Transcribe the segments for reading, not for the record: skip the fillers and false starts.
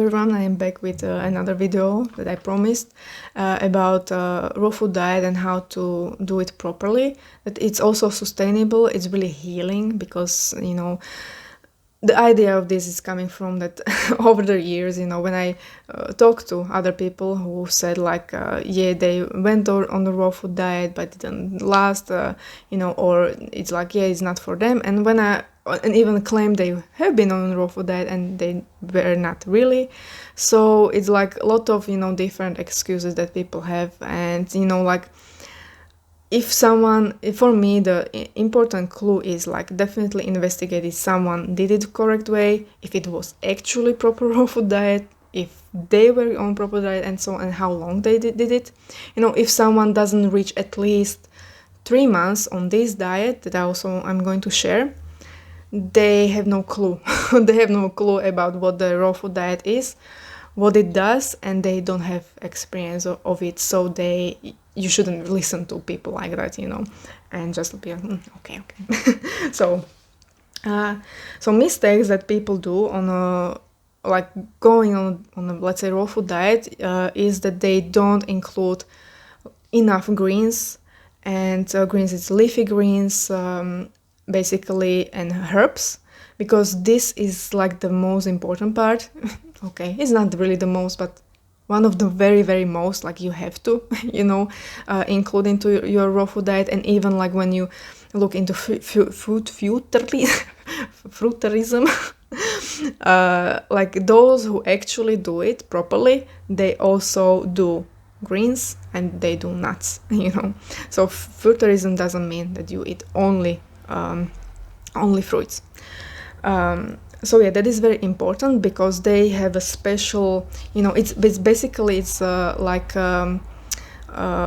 everyone, I am back with another video that I promised about raw food diet and how to do it properly. That it's also sustainable, it's really healing because, you know, the idea of this is coming from that over the years, you know, when I talked to other people who said like, yeah, they went on the raw food diet but didn't last, you know, or it's like, yeah, it's not for them. And when I even claim they have been on raw food diet and they were not really. So it's like a lot of, you know, different excuses that people have. And, you know, like, for me, the important clue is like definitely investigate if someone did it the correct way, if it was actually proper raw food diet, if they were on proper diet and so on, and how long they did it. You know, if someone doesn't reach at least 3 months on this diet that I'm going to share, they have no clue. They have no clue about what the raw food diet is, what it does, and they don't have experience of it. So you shouldn't listen to people like that, you know, and just be like, okay. So mistakes that people do on like going on a, let's say, raw food diet is that they don't include enough greens, and greens, it's leafy greens, basically, and herbs, because this is like the most important part. Okay, it's not really the most, but one of the very, very most, like you have to, you know, include into your raw food diet. And even like when you look into fruiterism, like those who actually do it properly, they also do greens and they do nuts, you know. So fruiterism doesn't mean that you eat only fruits. So yeah, that is very important because they have a special, you know, it's basically like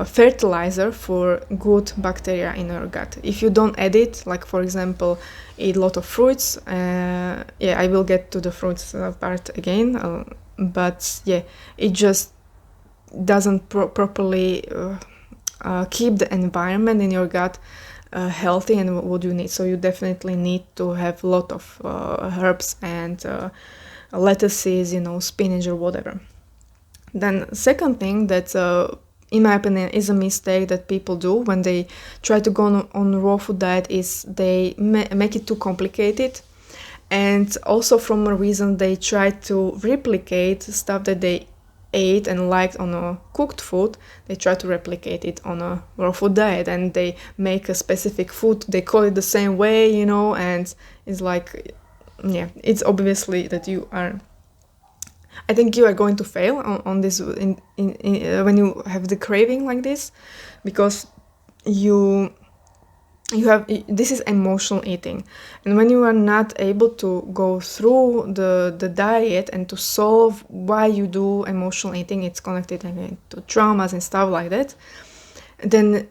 fertilizer for good bacteria in your gut. If you don't add it, like for example, eat a lot of fruits, yeah, I will get to the fruits part again, but yeah, it just doesn't properly keep the environment in your gut healthy and what you need. So you definitely need to have a lot of herbs and lettuces, you know, spinach or whatever. Then second thing that in my opinion is a mistake that people do when they try to go on raw food diet is they make it too complicated. And also from a reason they try to replicate stuff that they ate and liked on a cooked food, they try to replicate it on a raw food diet, and they make a specific food, they call it the same way, you know, and it's like, yeah, it's obviously that I think you are going to fail on this when you have the craving like this, because you have, this is emotional eating, and when you are not able to go through the diet and to solve why you do emotional eating, it's connected again to traumas and stuff like that, then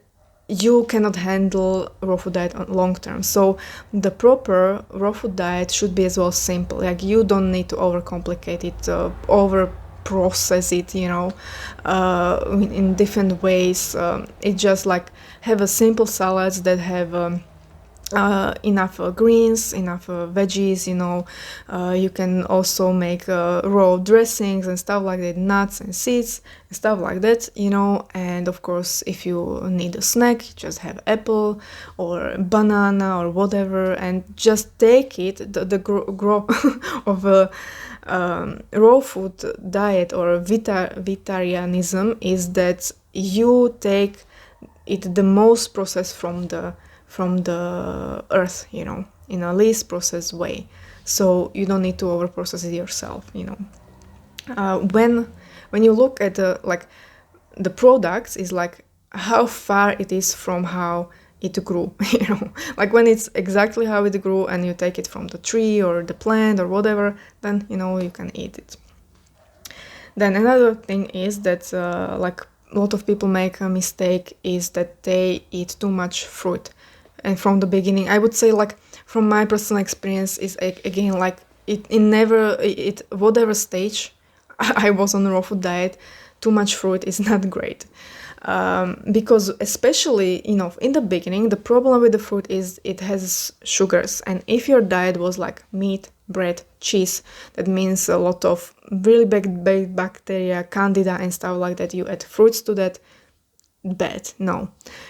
you cannot handle raw food diet on long term. So the proper raw food diet should be as well simple. Like you don't need to overcomplicate it, over process it, you know, in different ways. It just like have a simple salads that have enough greens, enough veggies, you know. You can also make raw dressings and stuff like that, nuts and seeds and stuff like that, you know. And of course, if you need a snack, just have apple or banana or whatever, and just take it. The grow of a raw food diet or vegetarianism is that you take it the most processed from the earth, you know, in a least processed way. So you don't need to over process it yourself, you know. When you look at the products, is like how far it is from how it grew, you know. Like when it's exactly how it grew and you take it from the tree or the plant or whatever, then, you know, you can eat it. Then another thing is that like a lot of people make a mistake is that they eat too much fruit. And from the beginning, I would say, like, from my personal experience, is again like whatever stage I was on a raw food diet, too much fruit is not great. Because especially, you know, in the beginning, the problem with the fruit is it has sugars. And if your diet was like meat, bread, cheese. That means a lot of really bad bacteria, candida and stuff like that. You add fruits to that, bad. No,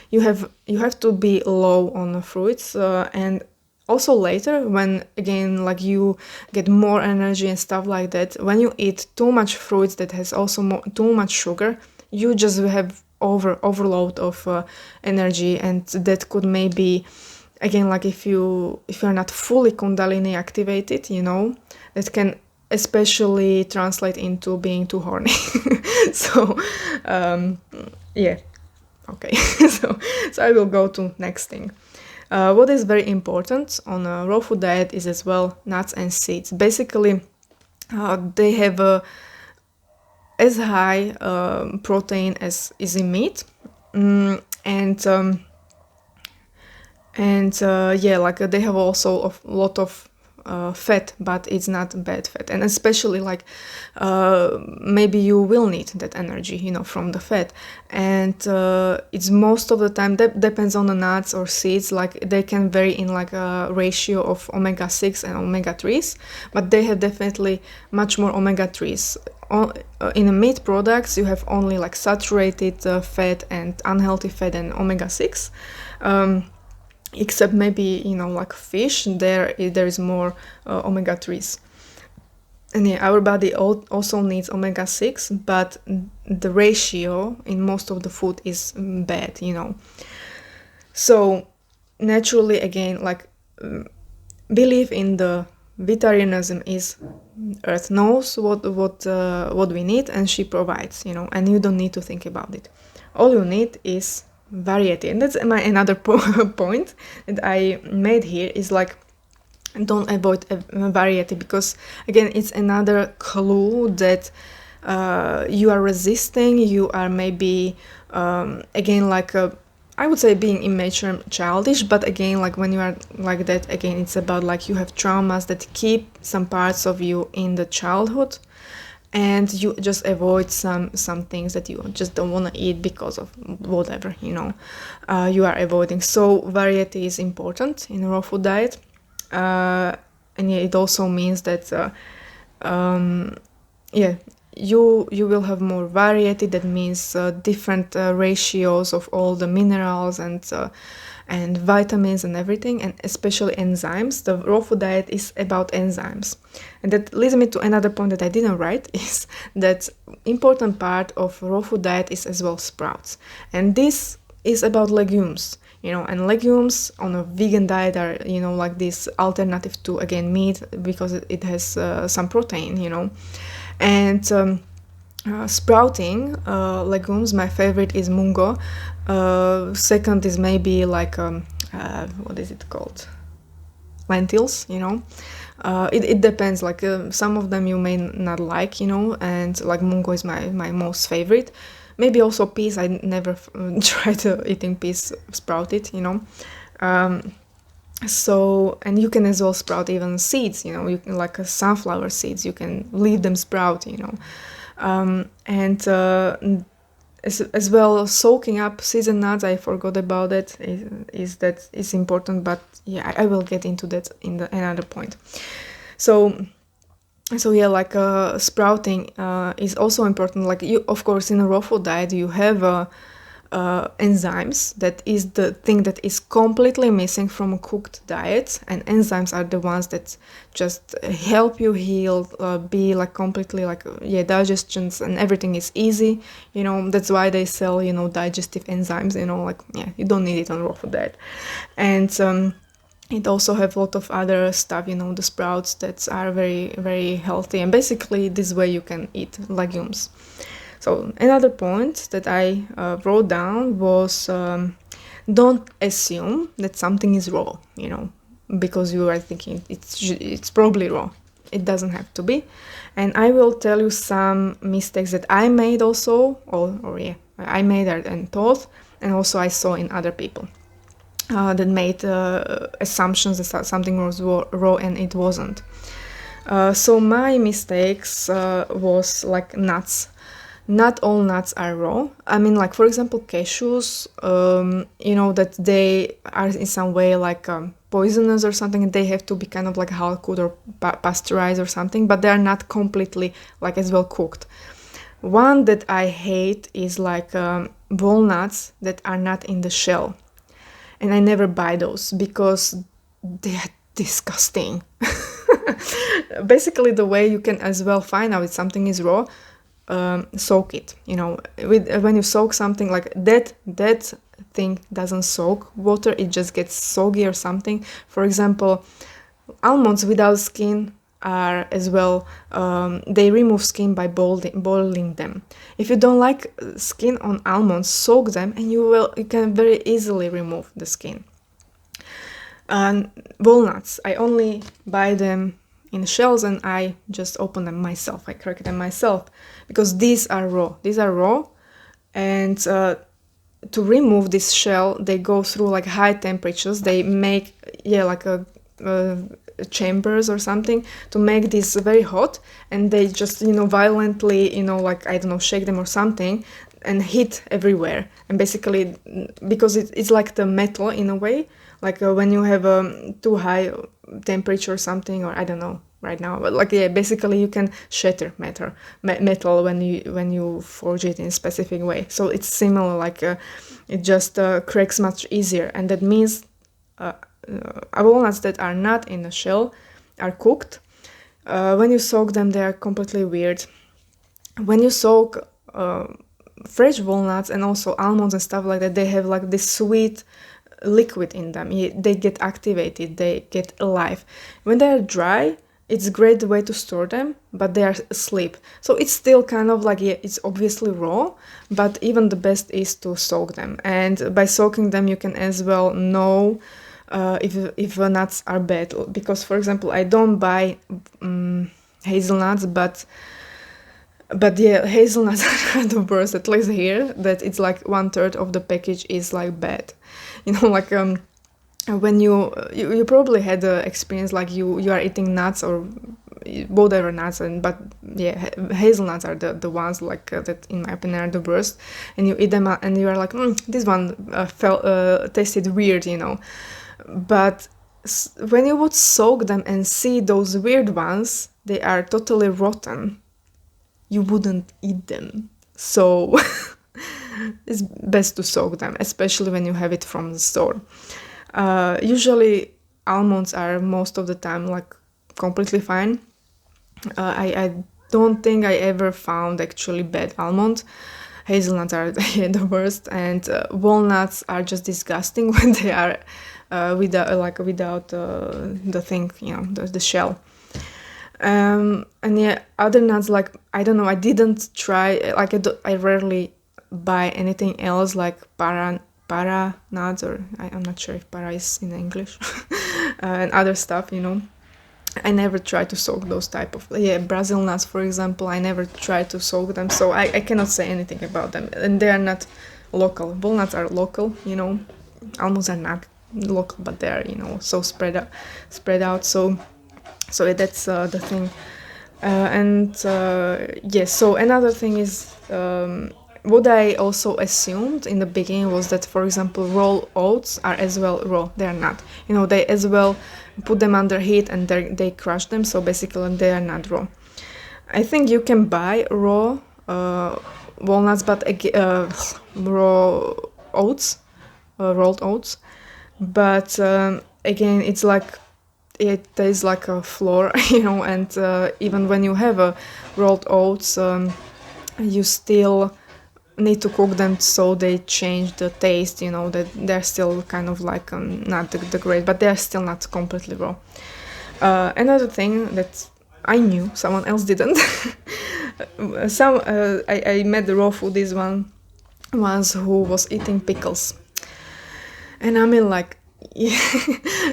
you have to be low on the fruits, and also later when again like you get more energy and stuff like that, when you eat too much fruits that has also too much sugar, you just have overload of energy, and that could maybe again like if you're not fully kundalini activated, that can especially translate into being too horny. So yeah, okay. so I will go to next thing. What is very important on a raw food diet is as well nuts and seeds. Basically, they have as high protein as is in meat, and yeah, like they have also a lot of fat, but it's not bad fat, and especially like maybe you will need that energy, from the fat, and it's most of the time that depends on the nuts or seeds, like they can vary in like a ratio of omega-6 and omega-3s, but they have definitely much more omega-3s. In the meat products you have only like saturated fat and unhealthy fat and omega-6, except maybe like fish, there is more omega-3s. And yeah, our body also needs omega-6, but the ratio in most of the food is bad. So naturally, again, like belief in the vegetarianism is Earth knows what we need, and she provides, and you don't need to think about it. All you need is variety, and that's another point that I made here, is like don't avoid variety, because again it's another clue that you are resisting, you are maybe again like I would say being immature, childish, but again like when you are like that, again it's about like you have traumas that keep some parts of you in the childhood, and you just avoid some things that you just don't want to eat because of whatever you are avoiding. So variety is important in a raw food diet, and yeah, it also means that yeah, you will have more variety. That means different ratios of all the minerals and vitamins and everything, and especially enzymes. The raw food diet is about enzymes, and that leads me to another point that I didn't write, is that important part of raw food diet is as well sprouts, and this is about legumes, and legumes on a vegan diet are like this alternative to again meat, because it has some protein, and sprouting legumes, my favorite is mungo. Second is maybe like what is it called, lentils. It depends, like some of them you may not like, and like mungo is my most favorite. Maybe also peas. I never tried eating peas sprouted, so, and you can as well sprout even seeds, you can, like sunflower seeds, you can leave them sprout, and as well soaking up seasoned nuts. I forgot about that. Is important, but yeah, I will get into that in another point. So yeah, like sprouting is also important. Like you, of course, in a raw food diet you have enzymes. That is the thing that is completely missing from a cooked diet, and enzymes are the ones that just help you heal, be like completely like digestions and everything is easy. That's why they sell digestive enzymes. Like you don't need it on raw food diet, and it also have a lot of other stuff, the sprouts that are very, very healthy, and basically this way you can eat legumes. So another point that I wrote down was don't assume that something is raw, because you are thinking it's probably raw. It doesn't have to be. And I will tell you some mistakes that I made also, I made and thought, and also I saw in other people. That made assumptions that something was raw and it wasn't. So my mistakes was like nuts. Not all nuts are raw. I mean, like for example, cashews, that they are in some way like poisonous or something, they have to be kind of like half cooked or pasteurized or something, but they are not completely like as well cooked. One that I hate is like walnuts that are not in the shell, and I never buy those because they are disgusting. Basically, the way you can as well find out if something is raw, soak it. You know, when you soak something like that thing doesn't soak water, it just gets soggy or something. For example, almonds without skin are as well, they remove skin by boiling them. If you don't like skin on almonds, soak them and you can very easily remove the skin. And walnuts, I only buy them in shells and I just open them myself. I crack them myself because these are raw. And to remove this shell, they go through like high temperatures. They make like a chambers or something to make this very hot, and they just violently like I don't know, shake them or something and hit everywhere. And basically, because it's like the metal in a way, like when you have a too high temperature or something, or I don't know right now, but like basically you can shatter metal when you forge it in a specific way. So it's similar, like it just cracks much easier, and that means walnuts that are not in the shell are cooked. When you soak them, they are completely weird. When you soak fresh walnuts and also almonds and stuff like that, they have like this sweet liquid in them. They get activated, they get alive. When they are dry, it's a great way to store them, but they are asleep. So it's still kind of like, it's obviously raw, but even the best is to soak them. And by soaking them, you can as well know if nuts are bad. Because, for example, I don't buy hazelnuts, but hazelnuts are the worst, at least here, that it's like 1/3 of the package is like bad. Like when you probably had the experience like you are eating nuts or whatever nuts, but hazelnuts are the ones like that in my opinion are the worst, and you eat them and you are like this one tasted weird, but when you would soak them and see those weird ones, they are totally rotten, you wouldn't eat them. So it's best to soak them, especially when you have it from the store. Usually almonds are most of the time like completely fine. I don't think I ever found actually bad almonds. Hazelnuts are the worst, and walnuts are just disgusting when they are without the thing, the shell. And other nuts, like I don't know, I didn't try, like I rarely buy anything else like para nuts, or I'm not sure if para is in English, and other stuff, I never try to soak those type of Brazil nuts, for example. I never try to soak them, so I cannot say anything about them, and they are not local. Walnuts are local, almonds are not local, but they are so spread out. So that's the thing. So another thing is what I also assumed in the beginning was that, for example, raw oats are as well raw. They are not. They as well put them under heat and they crush them. So basically, they are not raw. I think you can buy raw walnuts, but raw oats, rolled oats. But again, it's like it tastes like a flour, and even when you have a rolled oats, you still need to cook them so they change the taste, that they're still kind of like not the great, but they're still not completely raw. Another thing that I knew someone else didn't. I met the raw foodies once who was eating pickles, and I mean like,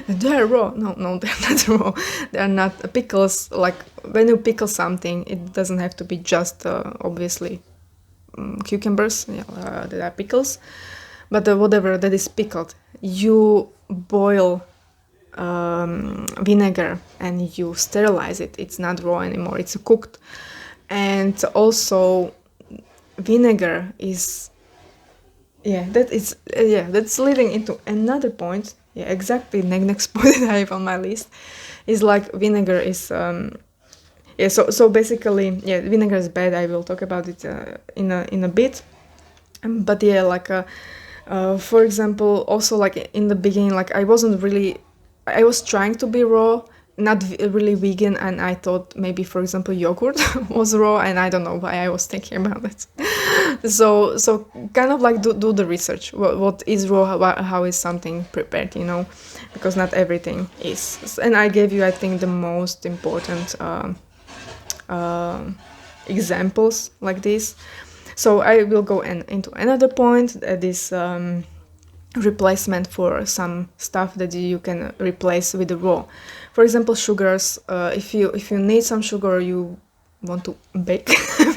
they're raw. No, they're not raw. They're not pickles. Like when you pickle something, it doesn't have to be just obviously cucumbers. That are pickles, but whatever that is pickled, you boil vinegar and you sterilize it. It's not raw anymore. It's cooked, and also vinegar is that's leading into another point yeah, exactly. Next point that I have on my list is like vinegar is yeah. So basically, yeah, vinegar is bad. I will talk about it in a bit. But yeah, like for example, also like in the beginning, like I wasn't really, I was trying to be raw, not really vegan, and I thought maybe, for example, yogurt was raw, and I don't know why I was thinking about it. So kind of like do the research. What is raw? How is something prepared? Because not everything is. And I gave you, I think, the most important examples like this. So I will go into another point that is replacement for some stuff that you can replace with the raw. For example, sugars. If you need some sugar, you want to bake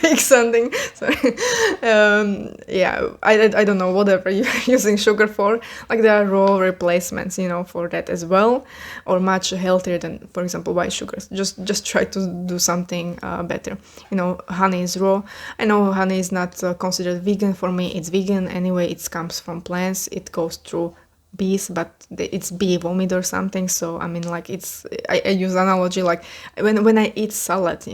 bake something. Sorry. Yeah, I don't know, whatever you're using sugar for. Like there are raw replacements, for that as well, or much healthier than, for example, white sugars. Just try to do something better. Honey is raw. I know honey is not considered vegan. For me, it's vegan anyway. It comes from plants. It goes through bees, but it's bee vomit or something. So I mean, like I use analogy like when I eat salad,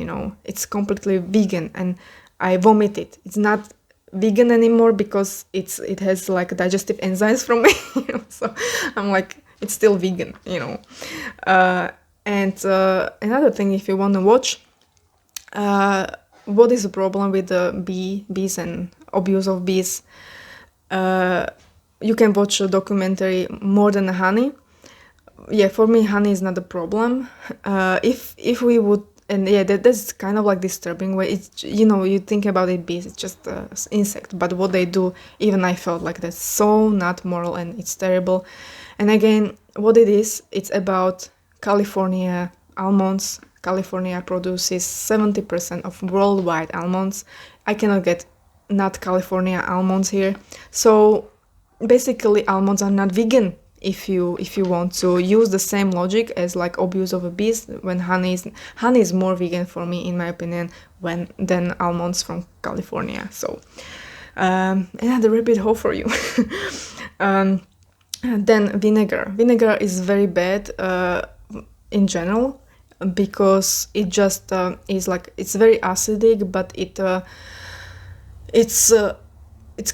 it's completely vegan and I vomit it. It's not vegan anymore because it has like digestive enzymes from me. So I'm like, it's still vegan. And another thing, if you want to watch what is the problem with the bees and abuse of bees, you can watch a documentary More Than Honey. Yeah, for me, honey is not a problem. If we would, and yeah, that's kind of like disturbing. Where it's, you think about it, bees, it's just insect, but what they do, even I felt like that's so not moral and it's terrible. And again, what it is, it's about California almonds. California produces 70% of worldwide almonds. I cannot get not California almonds here, so basically almonds are not vegan if you want to use the same logic as like abuse of a bees. When honey is more vegan for me, in my opinion, than almonds from California. So another rabbit hole for you. Then vinegar is very bad in general, because it just is like, it's very acidic, but it's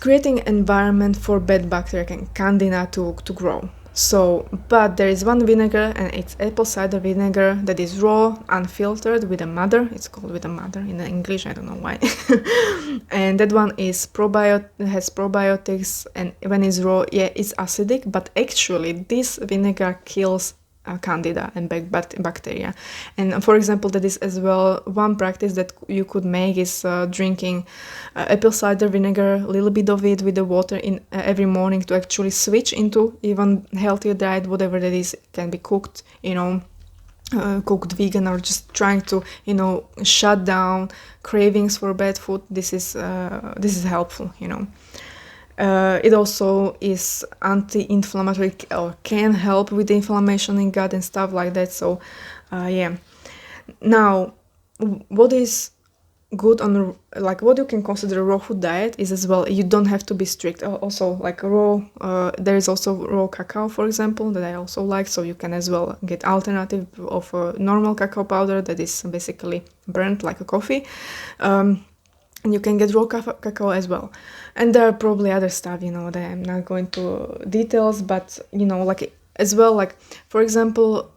creating environment for bad bacteria and candida to grow. So, but there is one vinegar, and it's apple cider vinegar that is raw, unfiltered, with a mother. It's called with a mother in English, I don't know why. And that one is has probiotics, and when it's raw, yeah, it's acidic, but actually this vinegar kills candida and bacteria. And for example, that is as well one practice that you could make is drinking apple cider vinegar, a little bit of it with the water in every morning, to actually switch into even healthier diet, whatever that is. It can be cooked, cooked vegan, or just trying to shut down cravings for bad food. This is helpful. It also is anti-inflammatory, or can help with the inflammation in gut and stuff like that. So yeah. Now, what is good on, like, what you can consider raw food diet is as well, you don't have to be strict. Also, like raw, there is also raw cacao, for example, that I also like. So you can as well get alternative of normal cacao powder that is basically burnt like a coffee. And you can get raw cacao as well. And there are probably other stuff, that I'm not going to details, but, like, as well, like, for example,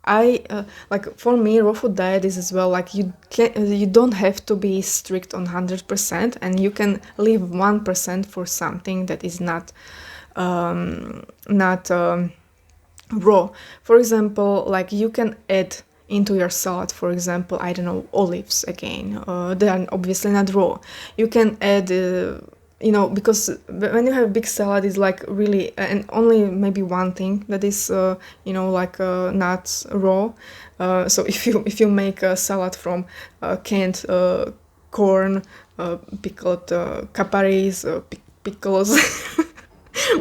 like, for me, raw food diet is as well, like, you don't have to be strict on 100%, and you can leave 1% for something that is not raw. For example, like, you can add into your salad, for example, I don't know, olives again. They are obviously not raw. You can add, because when you have big salad, it's like really, and only maybe one thing that is, like not raw. So if you make a salad from canned corn, pickled caparis, pickles.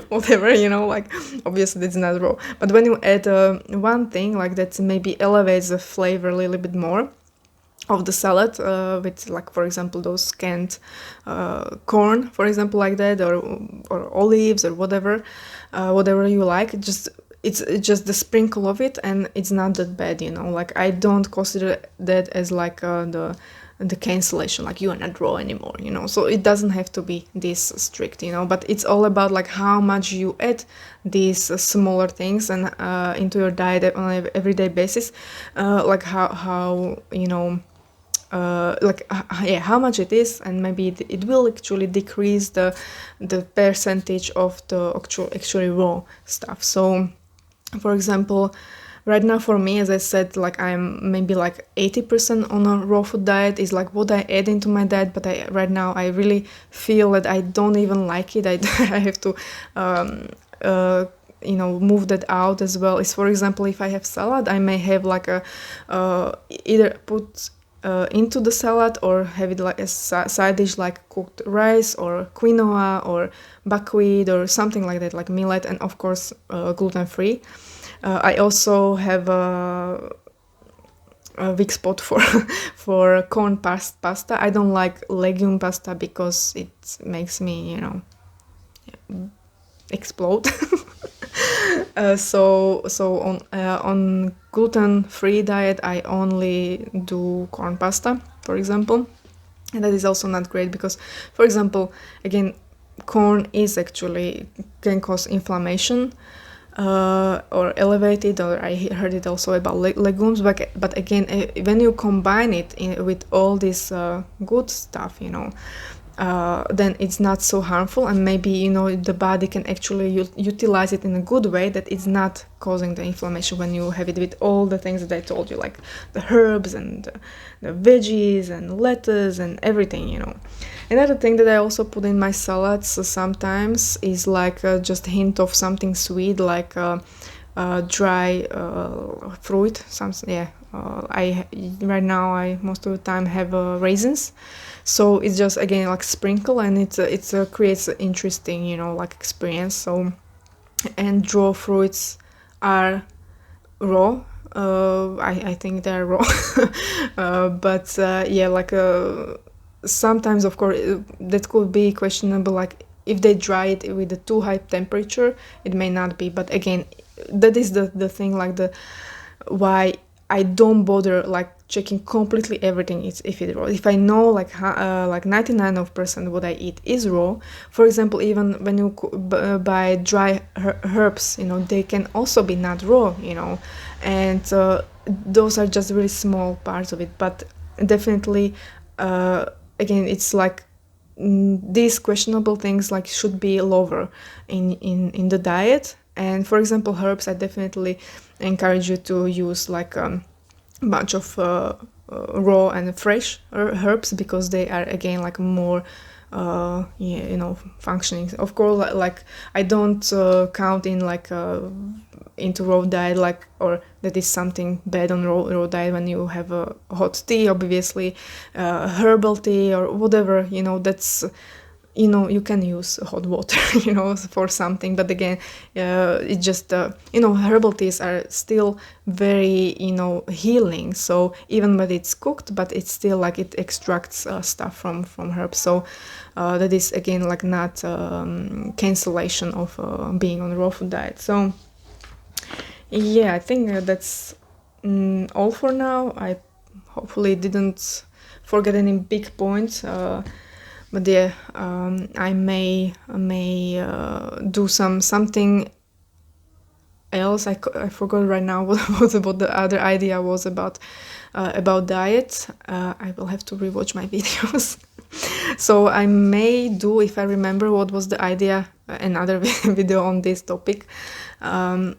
Whatever, like, obviously that's not raw. But when you add one thing like that, maybe elevates the flavor a little bit more of the salad, with, like, for example, those canned corn, for example, like that, or olives, or whatever you like. Just it's just the sprinkle of it, and it's not that bad, you know. Like I don't consider that as like the cancellation, like you are not raw anymore, you know. So it doesn't have to be this strict, you know, but it's all about like how much you add these smaller things and into your diet on an everyday basis, like how you know, yeah, how much it is, and maybe it will actually decrease the percentage of the actually raw stuff. So for example, right now for me, as I said, like I'm maybe like 80% on a raw food diet is like what I add into my diet, but right now I really feel that I don't even like it. I have to you know, move that out as well. Is, for example, if I have salad, I may have like a either put into the salad or have it like a side dish, like cooked rice or quinoa or buckwheat or something like that, like millet, and of course gluten free. I also have a weak spot for for corn pasta. I don't like legume pasta because it makes me, you know, explode. So on gluten-free diet, I only do corn pasta, for example, and that is also not great because, for example, again, corn is actually can cause inflammation or elevated, or I heard it also about legumes, but again, when you combine it with all this good stuff, you know, then it's not so harmful, and maybe, you know, the body can actually utilize it in a good way, that it's not causing the inflammation when you have it with all the things that I told you, like the herbs and the veggies and lettuce and everything, you know. Another thing that I also put in my salads sometimes is like just a hint of something sweet, like dry fruit, something, yeah. I right now I most of the time have raisins, so it's just again like sprinkle, and it creates an interesting, you know, like experience. So, and raw fruits are raw. I think they're raw, but yeah, like sometimes, of course, that could be questionable. Like if they dry it with a too high temperature, it may not be. But again, that is the thing, like the why I don't bother like checking completely everything if it's raw. If I know like 99% what I eat is raw, for example, even when you buy dry herbs, you know, they can also be not raw, you know, and those are just really small parts of it. But definitely, again, it's like these questionable things like should be lower in the diet. And for example, herbs, I definitely encourage you to use like a bunch of raw and fresh herbs, because they are again like more yeah, you know, functioning. Of course, like I don't count in like into raw diet, like, or that is something bad on raw diet when you have a hot tea, obviously, herbal tea or whatever, you know, that's, you know, you can use hot water, you know, for something. But again, it just, you know, herbal teas are still very, you know, healing. So even when it's cooked, but it's still like it extracts stuff from herbs. So that is again like not cancellation of being on a raw food diet. So yeah, I think that's all for now. I hopefully didn't forget any big points. But yeah, I may do something else. I forgot right now what the other idea was about diet. I will have to rewatch my videos. So I may do, if I remember what was the idea, another video on this topic. And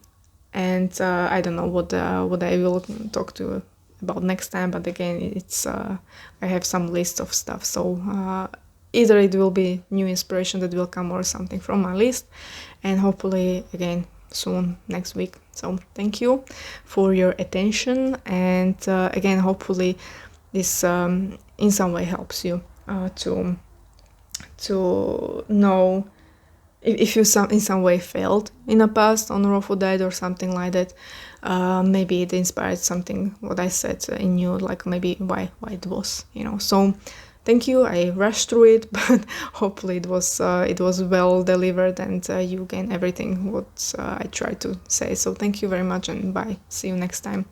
I don't know what I will talk to about next time. But again, it's I have some list of stuff. So either it will be new inspiration that will come or something from my list, and hopefully again soon next week. So thank you for your attention, and again, hopefully this in some way helps you to know if you in some way failed in the past on raw food diet or something like that. Maybe it inspired something what I said in you, like maybe why it was, you know. So thank you. I rushed through it, but hopefully it was well delivered, and you gain everything what I tried to say. So thank you very much, and bye. See you next time.